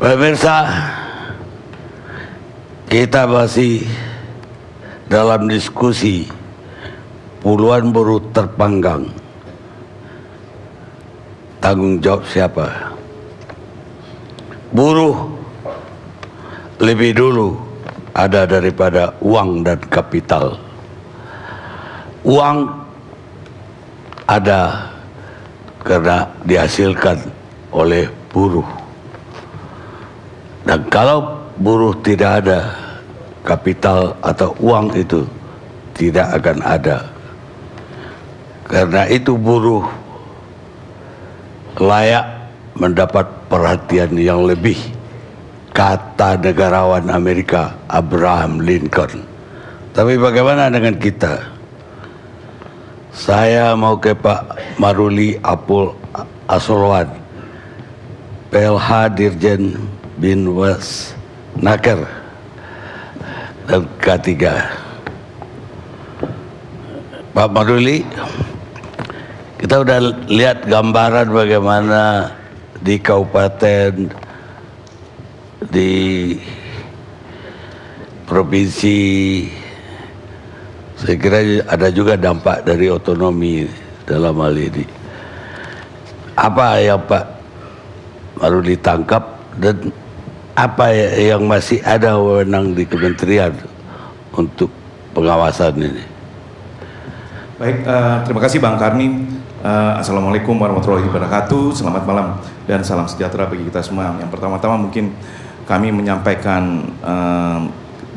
Pemirsa, kita masih dalam diskusi puluhan buruh terpanggang. Tanggung jawab siapa? Buruh lebih dulu ada daripada uang dan kapital. Uang ada karena dihasilkan oleh buruh. Dan kalau buruh tidak ada, kapital atau uang itu tidak akan ada. Karena itu buruh layak mendapat perhatian yang lebih, kata negarawan Amerika Abraham Lincoln. Tapi bagaimana dengan kita? Saya mau ke Pak Maruli Apul Asolwan, PLH Dirjen Binwas Naker dan K3. Pak Maruli, kita udah lihat gambaran bagaimana di kabupaten, di provinsi. Saya kira ada juga dampak dari otonomi dalam hal ini. Apa yang Pak Maruli tangkap dan apa yang masih ada wewenang di kementerian untuk pengawasan ini? Baik, terima kasih Bang Karni. Assalamualaikum warahmatullahi wabarakatuh. Selamat malam dan salam sejahtera bagi kita semua. Yang pertama-tama mungkin kami menyampaikan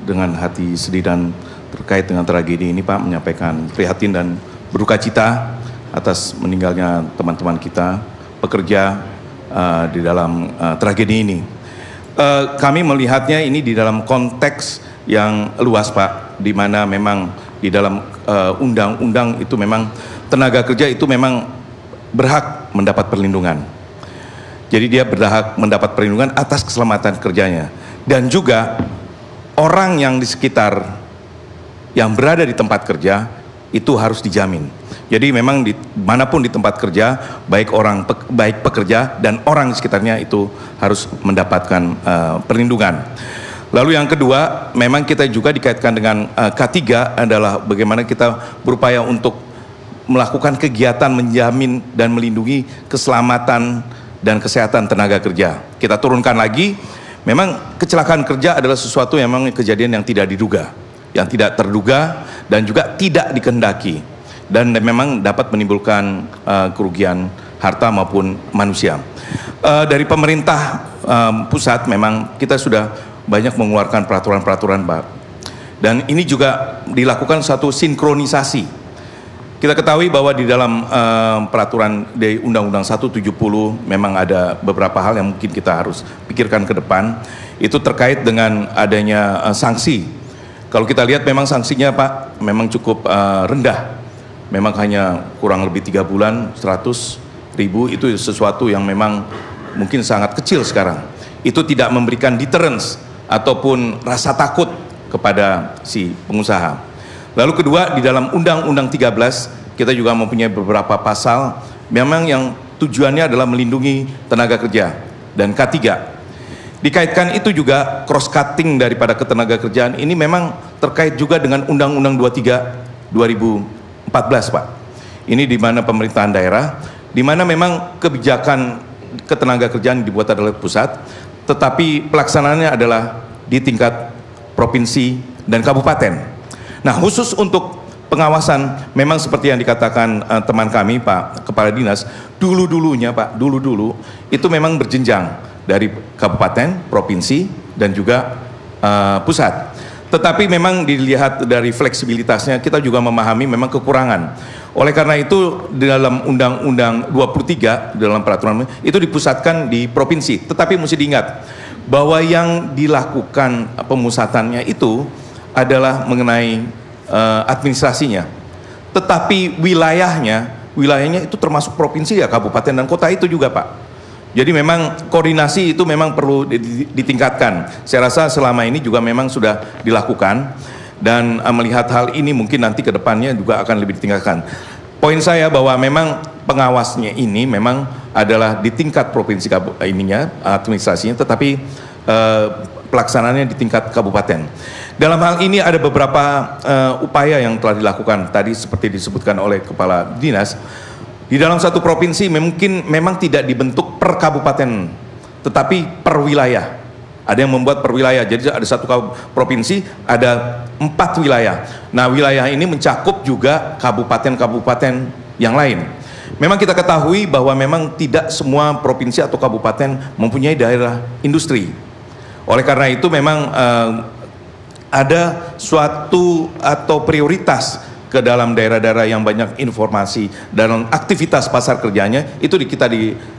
dengan hati sedih dan terkait dengan tragedi ini, Pak, menyampaikan prihatin dan berduka cita atas meninggalnya teman-teman kita pekerja di dalam tragedi ini. Kami melihatnya ini di dalam konteks yang luas, Pak, di mana memang di dalam undang-undang itu memang tenaga kerja itu memang berhak mendapat perlindungan. Jadi dia berhak mendapat perlindungan atas keselamatan kerjanya. Dan juga orang yang di sekitar yang berada di tempat kerja itu harus dijamin. Jadi memang manapun di tempat kerja, baik pekerja dan orang di sekitarnya itu harus mendapatkan perlindungan. Lalu yang kedua, memang kita juga dikaitkan dengan K3 adalah bagaimana kita berupaya untuk melakukan kegiatan menjamin dan melindungi keselamatan dan kesehatan tenaga kerja. Kita turunkan lagi, memang kecelakaan kerja adalah sesuatu yang memang kejadian yang tidak diduga, yang tidak terduga dan juga tidak dikehendaki, dan memang dapat menimbulkan kerugian harta maupun manusia. Dari pemerintah pusat memang kita sudah banyak mengeluarkan peraturan-peraturan, Pak, dan ini juga dilakukan satu sinkronisasi. Kita ketahui bahwa di dalam peraturan di Undang-Undang 170 memang ada beberapa hal yang mungkin kita harus pikirkan ke depan. Itu terkait dengan adanya sanksi. Kalau kita lihat memang sanksinya, Pak, memang cukup rendah. Memang hanya kurang lebih 3 bulan, 100.000, itu sesuatu yang memang mungkin sangat kecil sekarang. Itu tidak memberikan deterrence ataupun rasa takut kepada si pengusaha. Lalu kedua, di dalam Undang-Undang 13, kita juga mempunyai beberapa pasal memang yang tujuannya adalah melindungi tenaga kerja. Dan K3, dikaitkan itu juga cross-cutting daripada ketenaga kerjaan ini memang terkait juga dengan Undang-Undang 23 2014, Pak. Ini di mana pemerintahan daerah, di mana memang kebijakan ketenaga kerjaan dibuat adalah pusat, tetapi pelaksanaannya adalah di tingkat provinsi dan kabupaten. Nah, khusus untuk pengawasan memang seperti yang dikatakan teman kami, Pak Kepala Dinas, dulu-dulunya, Pak, dulu-dulu itu memang berjenjang dari kabupaten, provinsi, dan juga pusat. Tetapi memang dilihat dari fleksibilitasnya, kita juga memahami memang kekurangan. Oleh karena itu, di dalam Undang-Undang 23, dalam peraturan, itu dipusatkan di provinsi. Tetapi mesti diingat, bahwa yang dilakukan pemusatannya itu adalah mengenai administrasinya. Tetapi wilayahnya itu termasuk provinsi ya, kabupaten dan kota itu juga, Pak. Jadi memang koordinasi itu memang perlu ditingkatkan. Saya rasa selama ini juga memang sudah dilakukan, dan melihat hal ini mungkin nanti ke depannya juga akan lebih ditingkatkan. Poin saya bahwa memang pengawasnya ini memang adalah di tingkat provinsi administrasinya, tetapi pelaksanaannya di tingkat kabupaten. Dalam hal ini ada beberapa upaya yang telah dilakukan tadi seperti disebutkan oleh Kepala Dinas. Di dalam satu provinsi mungkin memang tidak dibentuk per kabupaten, tetapi per wilayah. Ada yang membuat per wilayah, jadi ada satu provinsi ada 4 wilayah. Nah, wilayah ini mencakup juga kabupaten-kabupaten yang lain. Memang kita ketahui bahwa memang tidak semua provinsi atau kabupaten mempunyai daerah industri. Oleh karena itu memang ada suatu atau prioritas ke dalam daerah-daerah yang banyak informasi dan aktivitas pasar kerjanya itu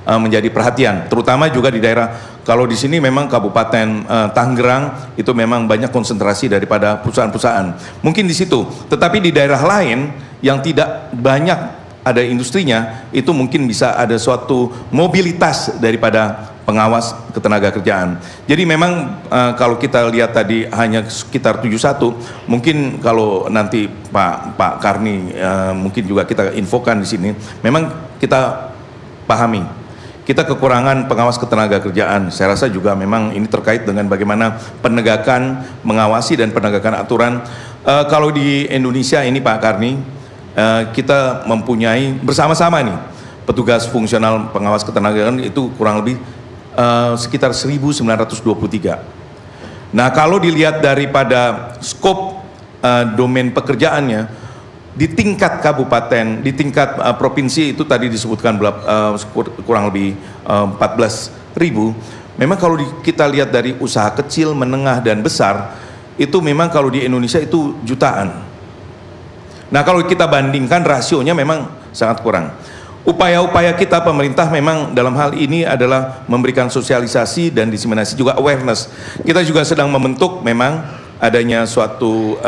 menjadi perhatian, terutama juga di daerah, kalau di sini memang Kabupaten Tangerang itu memang banyak konsentrasi daripada perusahaan-perusahaan, mungkin di situ. Tetapi di daerah lain yang tidak banyak ada industrinya, itu mungkin bisa ada suatu mobilitas daripada pengawas ketenagakerjaan. Jadi memang kalau kita lihat tadi hanya sekitar 71, mungkin kalau nanti Pak Karni mungkin juga kita infokan di sini, memang kita pahami kita kekurangan pengawas ketenagakerjaan. Saya rasa juga memang ini terkait dengan bagaimana penegakan, mengawasi dan penegakan aturan. Kalau di Indonesia ini Pak Karni, kita mempunyai bersama-sama nih petugas fungsional pengawas ketenagakerjaan itu kurang lebih sekitar 1923. Nah, kalau dilihat daripada skop domain pekerjaannya di tingkat kabupaten, di tingkat provinsi itu tadi disebutkan kurang lebih 14.000. Memang kalau kita lihat dari usaha kecil, menengah dan besar itu memang kalau di Indonesia itu jutaan. Nah, kalau kita bandingkan rasionya memang sangat kurang. Upaya-upaya kita pemerintah memang dalam hal ini adalah memberikan sosialisasi dan diseminasi juga awareness. Kita juga sedang membentuk memang adanya suatu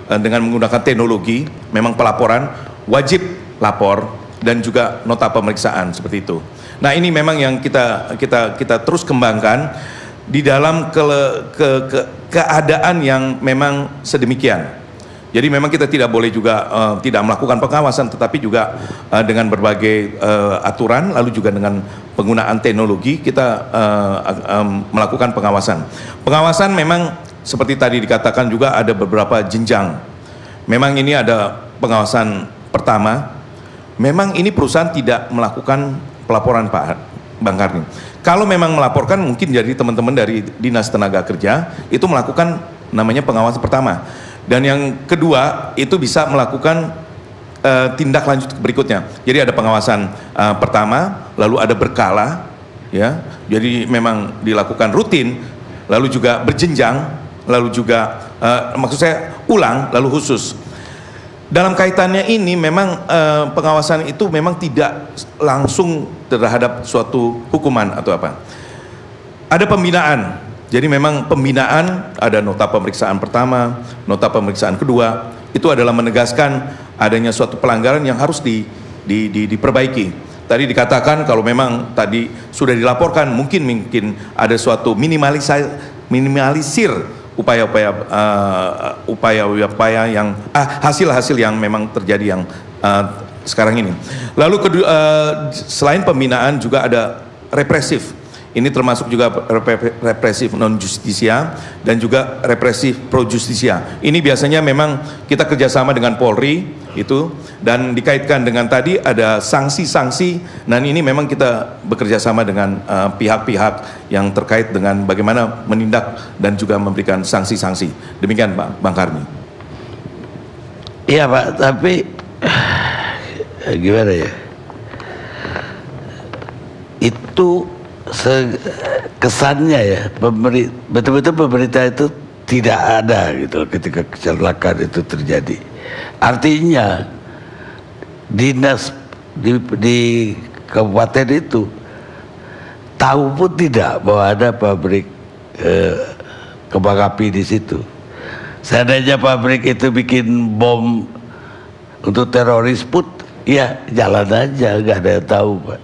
dengan menggunakan teknologi, memang pelaporan wajib lapor dan juga nota pemeriksaan seperti itu. Nah, ini memang yang kita terus kembangkan di dalam keadaan yang memang sedemikian. Jadi memang kita tidak boleh juga tidak melakukan pengawasan, tetapi juga dengan berbagai aturan, lalu juga dengan penggunaan teknologi kita melakukan pengawasan. Pengawasan memang seperti tadi dikatakan juga ada beberapa jenjang. Memang ini ada pengawasan pertama, memang ini perusahaan tidak melakukan pelaporan Pak Bang Karni. Kalau memang melaporkan mungkin jadi teman-teman dari Dinas Tenaga Kerja itu melakukan namanya pengawasan pertama. Dan yang kedua itu bisa melakukan tindak lanjut berikutnya. Jadi ada pengawasan pertama, lalu ada berkala, ya. Jadi memang dilakukan rutin, lalu juga berjenjang, lalu juga maksud saya ulang, lalu khusus. Dalam kaitannya ini memang pengawasan itu memang tidak langsung terhadap suatu hukuman atau apa. Ada pembinaan. Jadi memang pembinaan ada nota pemeriksaan pertama, nota pemeriksaan kedua, itu adalah menegaskan adanya suatu pelanggaran yang harus diperbaiki. Tadi dikatakan kalau memang tadi sudah dilaporkan mungkin ada suatu minimalisir upaya-upaya yang hasil-hasil yang memang terjadi yang sekarang ini. Lalu selain pembinaan juga ada represif. Ini termasuk juga represif non justisia dan juga represif pro justisia. Ini biasanya memang kita kerjasama dengan Polri itu, dan dikaitkan dengan tadi ada sanksi-sanksi. Dan ini memang kita bekerja sama dengan pihak-pihak yang terkait dengan bagaimana menindak dan juga memberikan sanksi-sanksi. Demikian Pak Bang Karni. Iya Pak, tapi gimana ya? Itu kesannya ya, betul-betul pemerintah itu tidak ada gitu ketika kecelakaan itu terjadi. Artinya dinas di kabupaten itu tahu pun tidak bahwa ada pabrik kembang api di situ. Seandainya pabrik itu bikin bom untuk teroris pun ya jalan aja, nggak ada yang tahu Pak.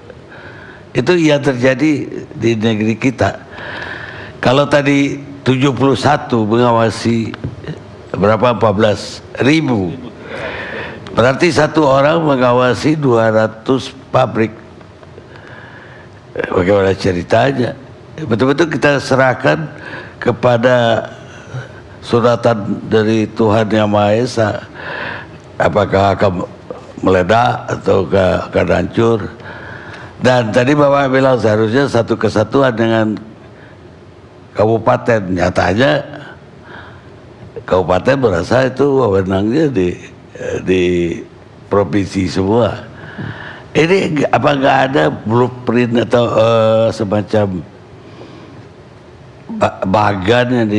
Itu yang terjadi di negeri kita. Kalau tadi 71 mengawasi berapa 14.000 Berarti satu orang mengawasi 200 pabrik. Bagaimana ceritanya? Betul-betul kita serahkan kepada suratan dari Tuhan Yang Maha Esa. Apakah akan meledak atau akan hancur? Dan tadi Bapak bilang seharusnya satu kesatuan dengan kabupaten. Nyatanya kabupaten merasa itu wewenangnya di provinsi semua. Ini apa nggak ada blueprint atau semacam bagan yang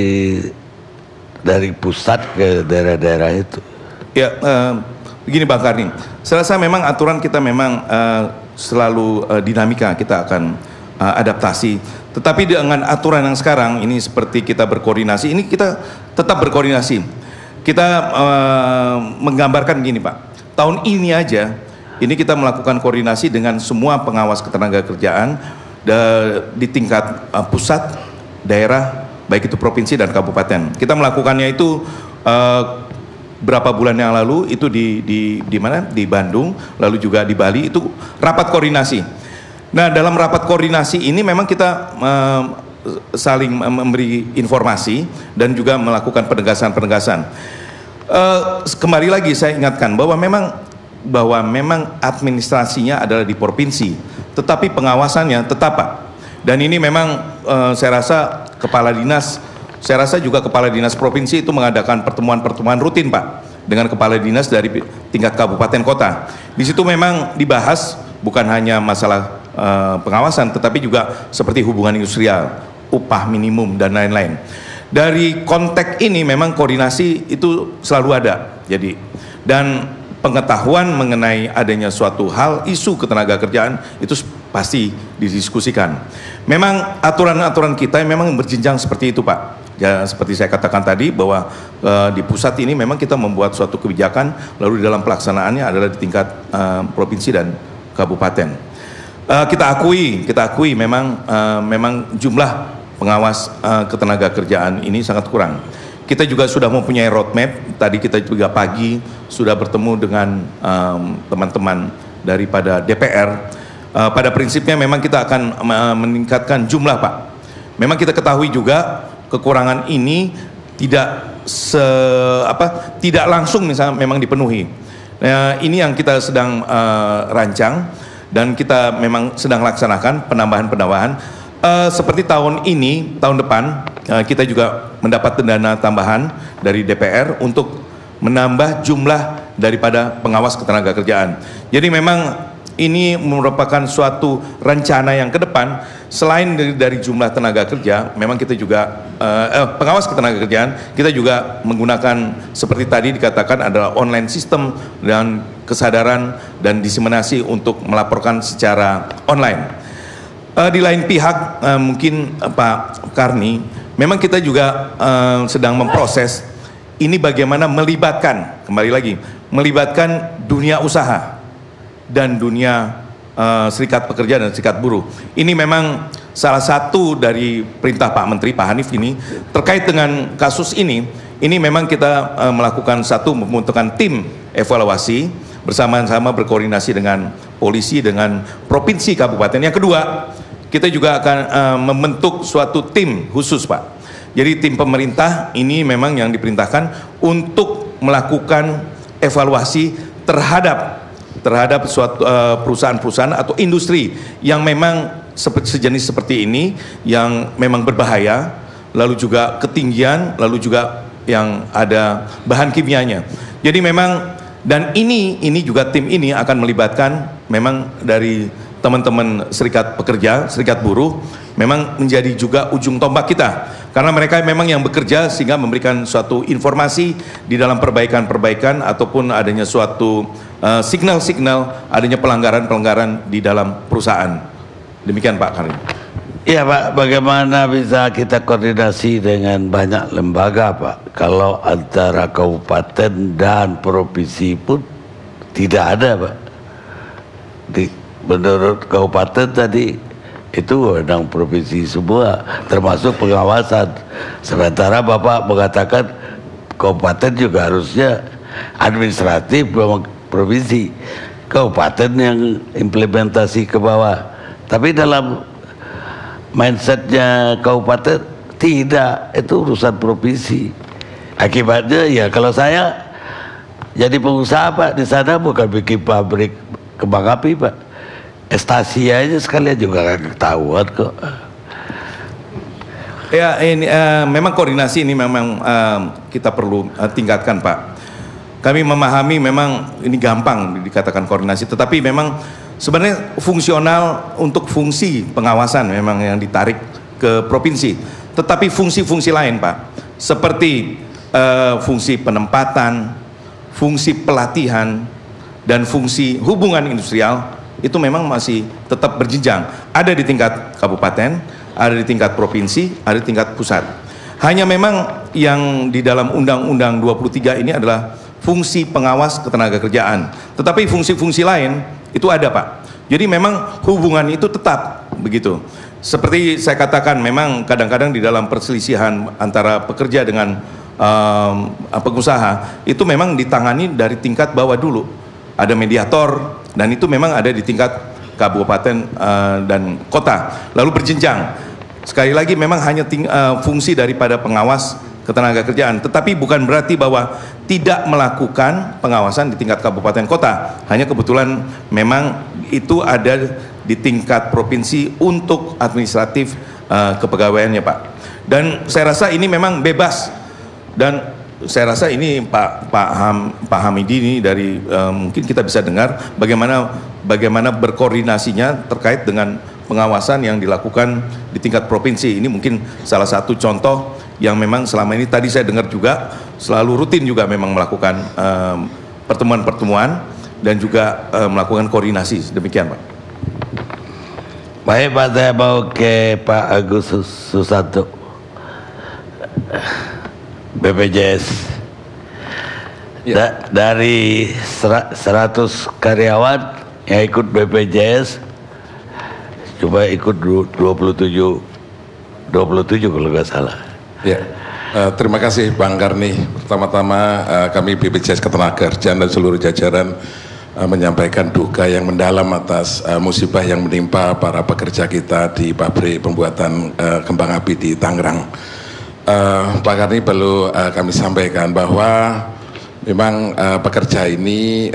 dari pusat ke daerah-daerah itu? Ya, begini Bang Karni, saya rasa memang aturan kita memang selalu dinamika, kita akan adaptasi. Tetapi dengan aturan yang sekarang ini seperti kita berkoordinasi, ini kita tetap berkoordinasi. Kita menggambarkan gini Pak, tahun ini aja, ini kita melakukan koordinasi dengan semua pengawas ketenagakerjaan di tingkat pusat, daerah, baik itu provinsi dan kabupaten. Kita melakukannya itu berapa bulan yang lalu itu di mana? Di Bandung, lalu juga di Bali, itu rapat koordinasi. Nah, dalam rapat koordinasi ini memang kita saling memberi informasi dan juga melakukan penegasan-penegasan. Kembali lagi saya ingatkan bahwa memang administrasinya adalah di provinsi, tetapi pengawasannya tetap Pak. Dan ini memang saya rasa kepala dinas, saya rasa juga kepala dinas provinsi itu mengadakan pertemuan-pertemuan rutin Pak dengan kepala dinas dari tingkat kabupaten kota. Di situ memang dibahas bukan hanya masalah pengawasan, tetapi juga seperti hubungan industrial, upah minimum dan lain-lain. Dari konteks ini memang koordinasi itu selalu ada. Jadi dan pengetahuan mengenai adanya suatu hal, isu ketenagakerjaan itu pasti didiskusikan. Memang aturan-aturan kita memang berjenjang seperti itu Pak. Ya seperti saya katakan tadi bahwa di pusat ini memang kita membuat suatu kebijakan, lalu di dalam pelaksanaannya adalah di tingkat provinsi dan kabupaten. Kita akui memang jumlah pengawas ketenagakerjaan ini sangat kurang. Kita juga sudah mempunyai roadmap. Tadi kita juga pagi sudah bertemu dengan teman-teman daripada DPR. Pada prinsipnya memang kita akan meningkatkan jumlah Pak. Memang kita ketahui juga kekurangan ini tidak langsung misalnya memang dipenuhi. Ini yang kita sedang rancang dan kita memang sedang laksanakan penambahan-penambahan. Seperti tahun ini, tahun depan kita juga mendapat dana tambahan dari DPR untuk menambah jumlah daripada pengawas ketenagakerjaan. Jadi memang ini merupakan suatu rencana yang ke depan. Selain dari jumlah tenaga kerja, memang kita juga pengawas ketenagakerjaan, kita juga menggunakan seperti tadi dikatakan adalah online system dan kesadaran dan diseminasi untuk melaporkan secara online. Di lain pihak mungkin Pak Karni, memang kita juga sedang memproses ini bagaimana melibatkan, kembali lagi, melibatkan dunia usaha dan dunia serikat pekerja dan serikat buruh. Ini memang salah satu dari perintah Pak Menteri, Pak Hanif ini, terkait dengan kasus ini memang kita melakukan membentukkan tim evaluasi, bersama-sama berkoordinasi dengan polisi, dengan provinsi, kabupaten. Yang kedua, kita juga akan membentuk suatu tim khusus Pak. Jadi tim pemerintah ini memang yang diperintahkan untuk melakukan evaluasi terhadap suatu perusahaan-perusahaan atau industri yang memang sejenis seperti ini, yang memang berbahaya, lalu juga ketinggian, lalu juga yang ada bahan kimianya. Jadi memang, dan ini juga tim ini akan melibatkan memang dari teman-teman serikat pekerja, serikat buruh, memang menjadi juga ujung tombak kita, karena mereka memang yang bekerja sehingga memberikan suatu informasi di dalam perbaikan-perbaikan ataupun adanya suatu signal-signal adanya pelanggaran-pelanggaran di dalam perusahaan. Demikian Pak Karim. Iya Pak, bagaimana bisa kita koordinasi dengan banyak lembaga Pak, kalau antara kabupaten dan provinsi pun tidak ada Pak. Menurut kabupaten tadi itu wewenang provinsi semua, termasuk pengawasan. Sementara Bapak mengatakan kabupaten juga harusnya administratif provinsi, kabupaten yang implementasi ke bawah. Tapi dalam mindsetnya kabupaten tidak, itu urusan provinsi. Akibatnya ya kalau saya jadi pengusaha Pak, di sana bukan bikin pabrik kembang api Pak, estasi aja sekalian juga gak ketahuan kok. Ya ini memang koordinasi ini memang kita perlu tingkatkan Pak. Kami memahami memang ini gampang dikatakan koordinasi, tetapi memang sebenarnya fungsional untuk fungsi pengawasan memang yang ditarik ke provinsi. Tetapi fungsi-fungsi lain Pak, seperti fungsi penempatan, fungsi pelatihan, dan fungsi hubungan industrial itu memang masih tetap berjenjang. Ada di tingkat kabupaten, ada di tingkat provinsi, ada di tingkat pusat. Hanya memang yang di dalam Undang-Undang 23 ini adalah fungsi pengawas ketenagakerjaan. Tetapi fungsi-fungsi lain itu ada Pak. Jadi memang hubungan itu tetap begitu. Seperti saya katakan, memang kadang-kadang di dalam perselisihan antara pekerja dengan pengusaha itu memang ditangani dari tingkat bawah dulu. Ada mediator dan itu memang ada di tingkat kabupaten dan kota. Lalu berjenjang. Sekali lagi memang hanya fungsi daripada pengawas ketenagakerjaan, tetapi bukan berarti bahwa tidak melakukan pengawasan di tingkat kabupaten kota. Hanya kebetulan memang itu ada di tingkat provinsi untuk administratif kepegawaiannya Pak. Dan saya rasa ini memang bebas, dan saya rasa ini Pak Hamidi ini dari mungkin kita bisa dengar bagaimana berkoordinasinya terkait dengan pengawasan yang dilakukan di tingkat provinsi. Ini mungkin salah satu contoh yang memang selama ini tadi saya dengar juga selalu rutin juga memang melakukan pertemuan-pertemuan dan juga melakukan koordinasi. Demikian Pak. Baik Pak, saya mau ke Pak Agus Susanto, BPJS. Ya. Dari 100 karyawan yang ikut BPJS, coba ikut 27 kalau nggak salah. Ya, terima kasih Bang Karni. Pertama-tama kami BPJS Ketenagakerjaan dan seluruh jajaran menyampaikan duka yang mendalam atas musibah yang menimpa para pekerja kita di pabrik pembuatan kembang api di Tangerang. Pak Karni perlu kami sampaikan bahwa memang pekerja ini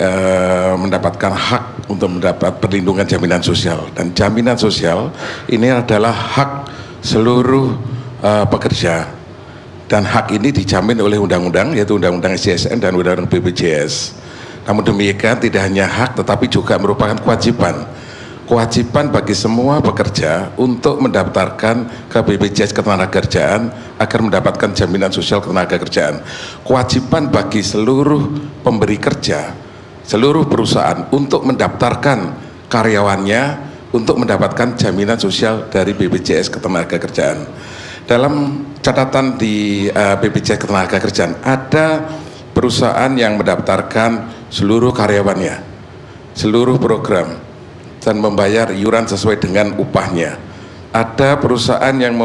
mendapatkan hak untuk mendapat perlindungan jaminan sosial, dan jaminan sosial ini adalah hak seluruh pekerja, dan hak ini dijamin oleh undang-undang, yaitu Undang-Undang SJSN dan Undang-Undang BPJS. Namun demikian tidak hanya hak tetapi juga merupakan kewajiban bagi semua pekerja untuk mendaftarkan ke BPJS Ketenagakerjaan agar mendapatkan jaminan sosial ketenagakerjaan. Kewajiban bagi seluruh pemberi kerja, seluruh perusahaan untuk mendaftarkan karyawannya untuk mendapatkan jaminan sosial dari BPJS Ketenagakerjaan. Dalam catatan di BPJS Ketenagakerjaan ada perusahaan yang mendaftarkan seluruh karyawannya, seluruh program, dan membayar iuran sesuai dengan upahnya. Ada perusahaan yang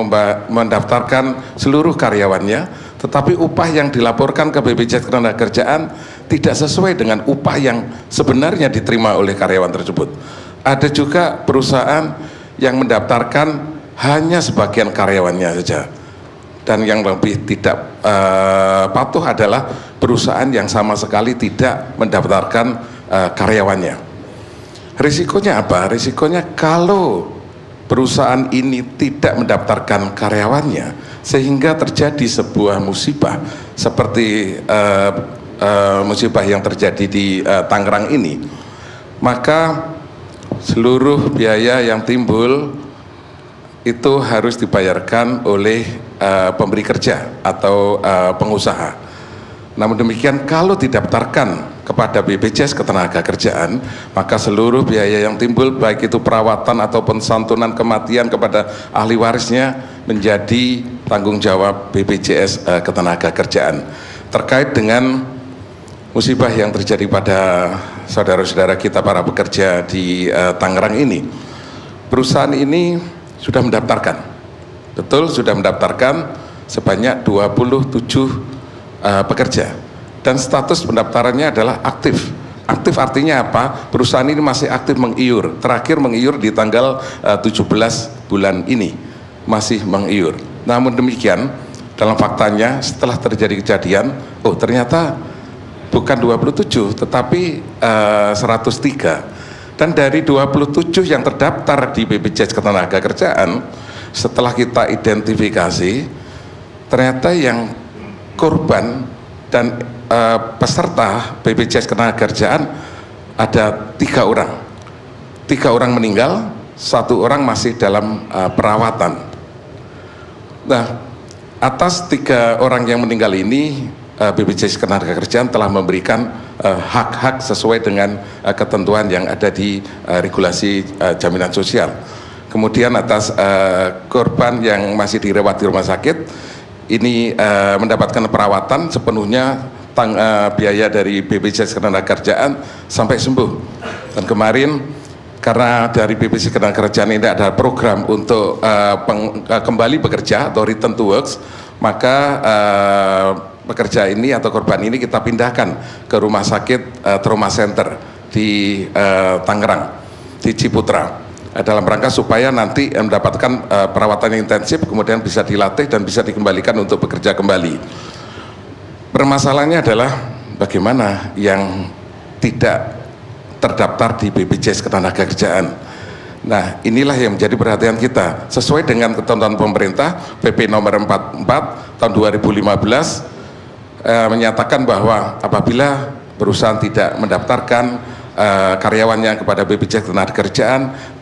mendaftarkan seluruh karyawannya, tetapi upah yang dilaporkan ke BPJS Ketenagakerjaan tidak sesuai dengan upah yang sebenarnya diterima oleh karyawan tersebut. Ada juga perusahaan yang mendaftarkan hanya sebagian karyawannya saja, dan yang lebih tidak patuh adalah perusahaan yang sama sekali tidak mendaftarkan karyawannya. Risikonya apa? Risikonya kalau perusahaan ini tidak mendaftarkan karyawannya sehingga terjadi sebuah musibah seperti musibah yang terjadi di Tangerang ini, maka seluruh biaya yang timbul itu harus dibayarkan oleh pemberi kerja atau pengusaha. Namun demikian kalau didaftarkan kepada BPJS Ketenagakerjaan, maka seluruh biaya yang timbul baik itu perawatan ataupun santunan kematian kepada ahli warisnya menjadi tanggung jawab BPJS Ketenagakerjaan. Terkait dengan musibah yang terjadi pada saudara-saudara kita para pekerja di Tangerang ini, perusahaan ini sudah mendaftarkan, betul sudah mendaftarkan sebanyak 27 pekerja, dan status pendaftarannya adalah aktif Aktif artinya apa? Perusahaan ini masih aktif mengiur. Terakhir mengiur di tanggal 17 bulan ini, masih mengiur. Namun demikian, dalam faktanya setelah terjadi kejadian, oh ternyata bukan 27 tetapi 103. Dan dari 27 yang terdaftar di BPJS Ketenagakerjaan, setelah kita identifikasi, ternyata yang korban dan peserta BPJS Ketenagakerjaan ada 3 orang. 3 orang meninggal, 1 orang masih dalam perawatan. Nah, atas 3 orang yang meninggal ini, BPJS Ketenagakerjaan telah memberikan hak-hak sesuai dengan ketentuan yang ada di regulasi jaminan sosial. Kemudian atas korban yang masih dirawat di rumah sakit, ini mendapatkan perawatan sepenuhnya biaya dari BPJS Ketenagakerjaan sampai sembuh. Dan kemarin karena dari BPJS Ketenagakerjaan ini ada program untuk kembali bekerja atau return to works, maka pekerja ini atau korban ini kita pindahkan ke rumah sakit trauma center di Tangerang, di Ciputra, dalam rangka supaya nanti mendapatkan perawatan yang intensif, kemudian bisa dilatih dan bisa dikembalikan untuk bekerja kembali. Permasalahannya adalah bagaimana yang tidak terdaftar di BPJS Ketenagakerjaan. Nah, inilah yang menjadi perhatian kita. Sesuai dengan ketentuan pemerintah, PP nomor 44 tahun 2015 menyatakan bahwa apabila perusahaan tidak mendaftarkan karyawannya kepada BPJS Ketenagakerjaan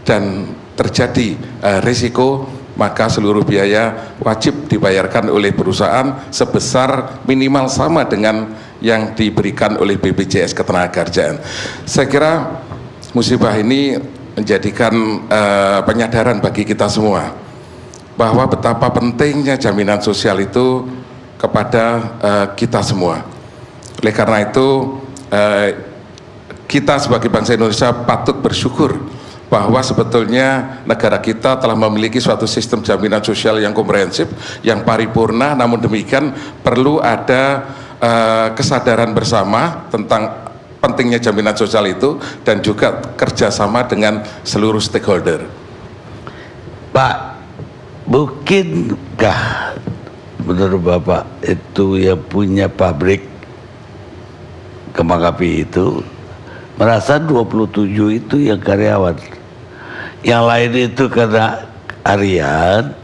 dan terjadi risiko, maka seluruh biaya wajib dibayarkan oleh perusahaan sebesar minimal sama dengan yang diberikan oleh BPJS Ketenagakerjaan. Saya kira musibah ini menjadikan penyadaran bagi kita semua bahwa betapa pentingnya jaminan sosial itu kepada kita semua. Oleh karena itu kita sebagai bangsa Indonesia patut bersyukur bahwa sebetulnya negara kita telah memiliki suatu sistem jaminan sosial yang komprehensif, yang paripurna. Namun demikian perlu ada kesadaran bersama tentang pentingnya jaminan sosial itu dan juga kerjasama dengan seluruh stakeholder. Pak, mungkinkah menurut Bapak itu yang punya pabrik kembang api itu merasa 27 itu yang karyawan, yang lain itu kena harian,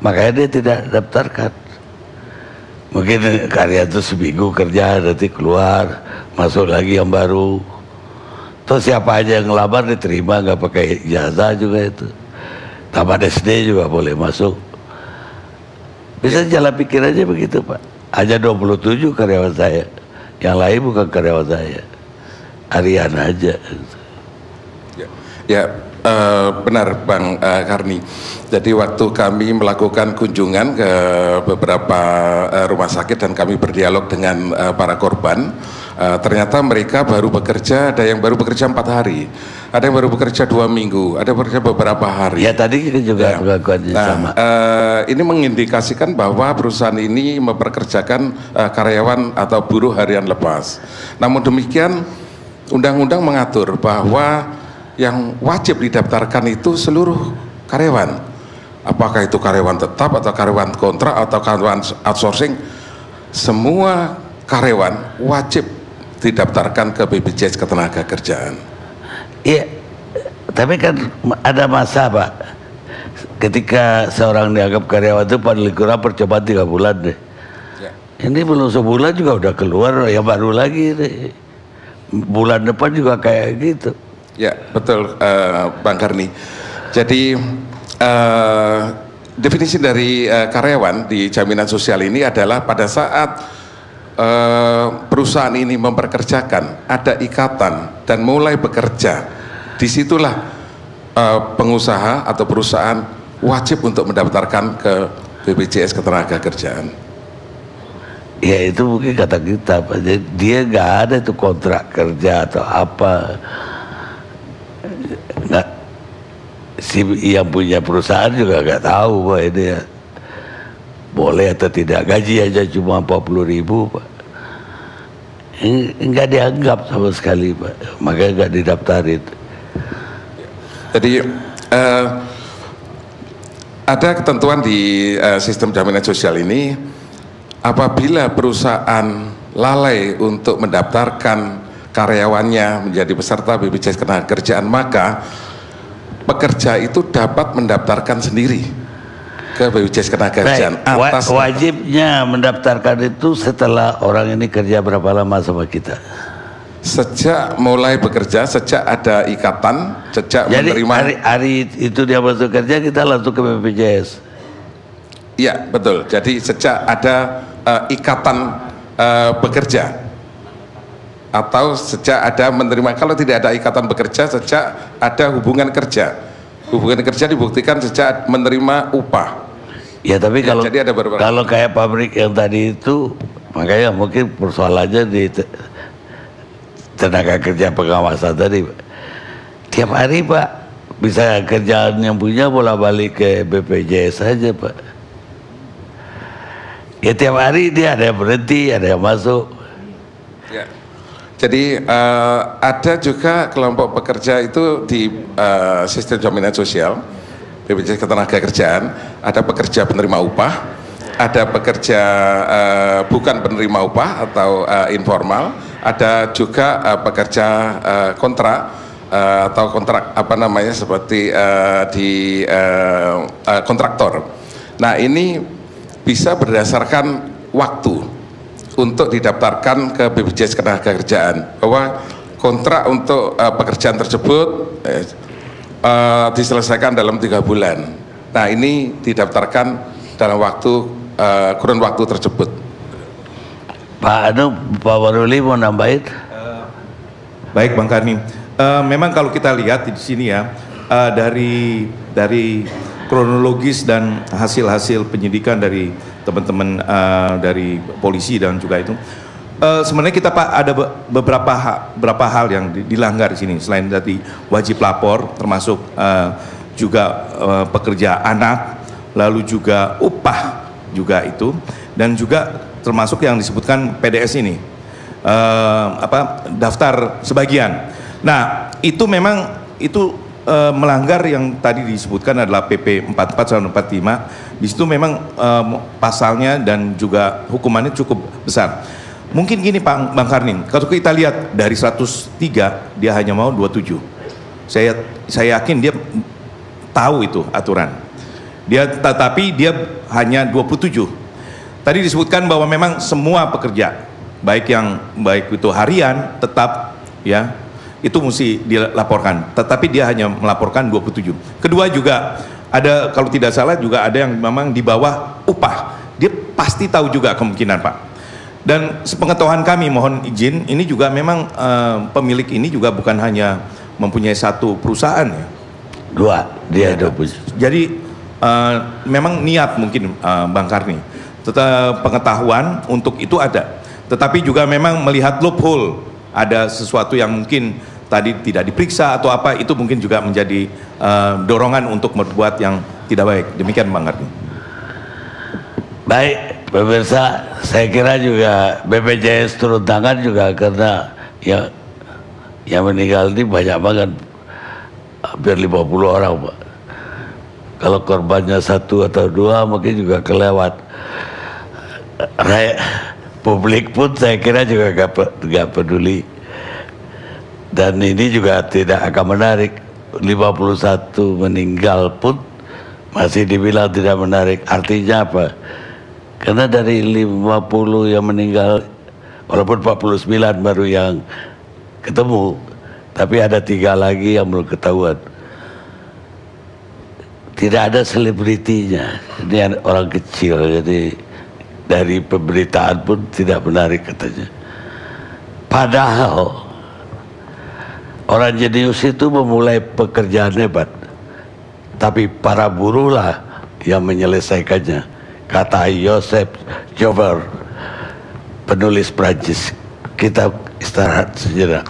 makanya dia tidak daftarkan. Mungkin karya itu seminggu kerja, nanti keluar, masuk lagi yang baru. Terus siapa aja yang ngelamar diterima, nggak pakai ijazah juga itu. Taman SD juga boleh masuk. Bisa jalan pikir aja begitu, Pak. Aja 27 karyawan saya, yang lain bukan karyawan saya, harian aja. Ya, benar Bang Karni. Jadi waktu kami melakukan kunjungan ke beberapa rumah sakit dan kami berdialog dengan para korban, ternyata mereka baru bekerja, ada yang baru bekerja 4 hari, ada yang baru bekerja 2 minggu, ada yang bekerja beberapa hari. Ya tadi kita juga pengakuannya sama. Ini mengindikasikan bahwa perusahaan ini memperkerjakan karyawan atau buruh harian lepas. Namun demikian, undang-undang mengatur bahwa yang wajib didaftarkan itu seluruh karyawan, apakah itu karyawan tetap atau karyawan kontrak atau karyawan outsourcing, semua karyawan wajib didaftarkan ke BPJS Ketenagakerjaan. Iya, tapi kan ada masa Pak, ketika seorang dianggap karyawan itu paling kurang percobaan 3 bulan deh. Ya. Ini belum sebulan juga udah keluar yang baru lagi deh. Bulan depan juga kayak gitu. Ya betul Bang Karni. Jadi definisi dari karyawan di jaminan sosial ini adalah pada saat perusahaan ini memperkerjakan, ada ikatan dan mulai bekerja, disitulah pengusaha atau perusahaan wajib untuk mendaftarkan ke BPJS Ketenagakerjaan. Ya itu mungkin kata kita, Pak. Jadi dia nggak ada itu kontrak kerja atau apa. Nggak, si yang punya perusahaan juga nggak tahu Pak ini ya, boleh atau tidak, gaji aja cuma 40.000 Pak. Nggak dianggap sama sekali Pak, makanya nggak didaftarin. Jadi ada ketentuan di sistem jaminan sosial ini, apabila perusahaan lalai untuk mendaftarkan karyawannya menjadi peserta BPJS Ketenagakerjaan, maka pekerja itu dapat mendaftarkan sendiri ke BPJS Ketenagakerjaan. Wajibnya mendaftarkan itu setelah orang ini kerja berapa lama sama kita? Sejak mulai bekerja, sejak ada ikatan, sejak jadi menerima hari itu dia masuk kerja, kita langsung ke BPJS. Iya betul, jadi sejak ada ikatan bekerja, atau sejak ada menerima. Kalau tidak ada ikatan bekerja, sejak ada hubungan kerja. Hubungan kerja dibuktikan sejak menerima upah. Ya tapi ya, kalau kayak pabrik yang tadi itu, makanya mungkin persoalannya di tenaga kerja pengawasan tadi, tiap hari Pak bisa kerjaan yang punya bola balik ke BPJS saja Pak. Ya tiap hari dia ada yang berhenti, ada yang masuk. Ya. Jadi ada juga kelompok pekerja itu di sistem jaminan sosial BPJS Ketenagakerjaan, ada pekerja penerima upah, ada pekerja bukan penerima upah atau informal, ada juga pekerja kontrak atau kontrak apa namanya seperti di kontraktor. Nah ini bisa berdasarkan waktu untuk didaftarkan ke BPJS Ketenagakerjaan, bahwa kontrak untuk pekerjaan tersebut diselesaikan dalam 3 bulan. Nah ini didaftarkan dalam waktu kurun waktu tersebut. Pak Waruli mau nambahin? Baik Bang Karni, memang kalau kita lihat di sini ya, dari kronologis dan hasil-hasil penyidikan dari teman-teman dari polisi dan juga itu, sebenarnya kita Pak ada beberapa hal yang dilanggar di sini, selain dari wajib lapor, termasuk juga pekerja anak, lalu juga upah juga itu, dan juga termasuk yang disebutkan PDS ini, daftar sebagian. Nah itu memang itu melanggar yang tadi disebutkan adalah PP 44 dan 45. Di situ memang pasalnya dan juga hukumannya cukup besar. Mungkin gini Bang Karnin, kalau kita lihat dari 103 dia hanya mau 27. Saya yakin dia tahu itu aturan. Tetapi dia hanya 27. Tadi disebutkan bahwa memang semua pekerja, baik itu harian, tetap ya, itu mesti dilaporkan, tetapi dia hanya melaporkan 27. Kedua juga ada, kalau tidak salah juga ada yang memang di bawah upah, dia pasti tahu juga kemungkinan Pak. Dan sepengetahuan kami, mohon izin, ini juga memang pemilik ini juga bukan hanya mempunyai satu perusahaan ya, 2 dia ada. Jadi memang niat mungkin Bang Karni, tetap pengetahuan untuk itu ada, tetapi juga memang melihat loophole, ada sesuatu yang mungkin tadi tidak diperiksa atau apa, itu mungkin juga menjadi dorongan untuk berbuat yang tidak baik. Demikian Bang Karni. Baik pemirsa, saya kira juga BPJS turun tangan juga karena yang meninggal ini banyak banget, hampir 50 orang Pak. Kalau korbannya 1 atau 2 mungkin juga kelewat. Publik pun saya kira juga gak peduli. Dan ini juga tidak akan menarik. 51 meninggal pun masih dibilang tidak menarik. Artinya apa? Karena dari 50 yang meninggal, walaupun 49 baru yang ketemu, tapi ada 3 lagi yang belum ketahuan. Tidak ada selebritinya. Ini orang kecil, jadi dari pemberitaan pun tidak menarik katanya. Padahal orang jenius itu memulai pekerjaan hebat, tapi para buruhlah yang menyelesaikannya, kata Joseph Joubert, penulis Prancis. Kita istirahat sejenak.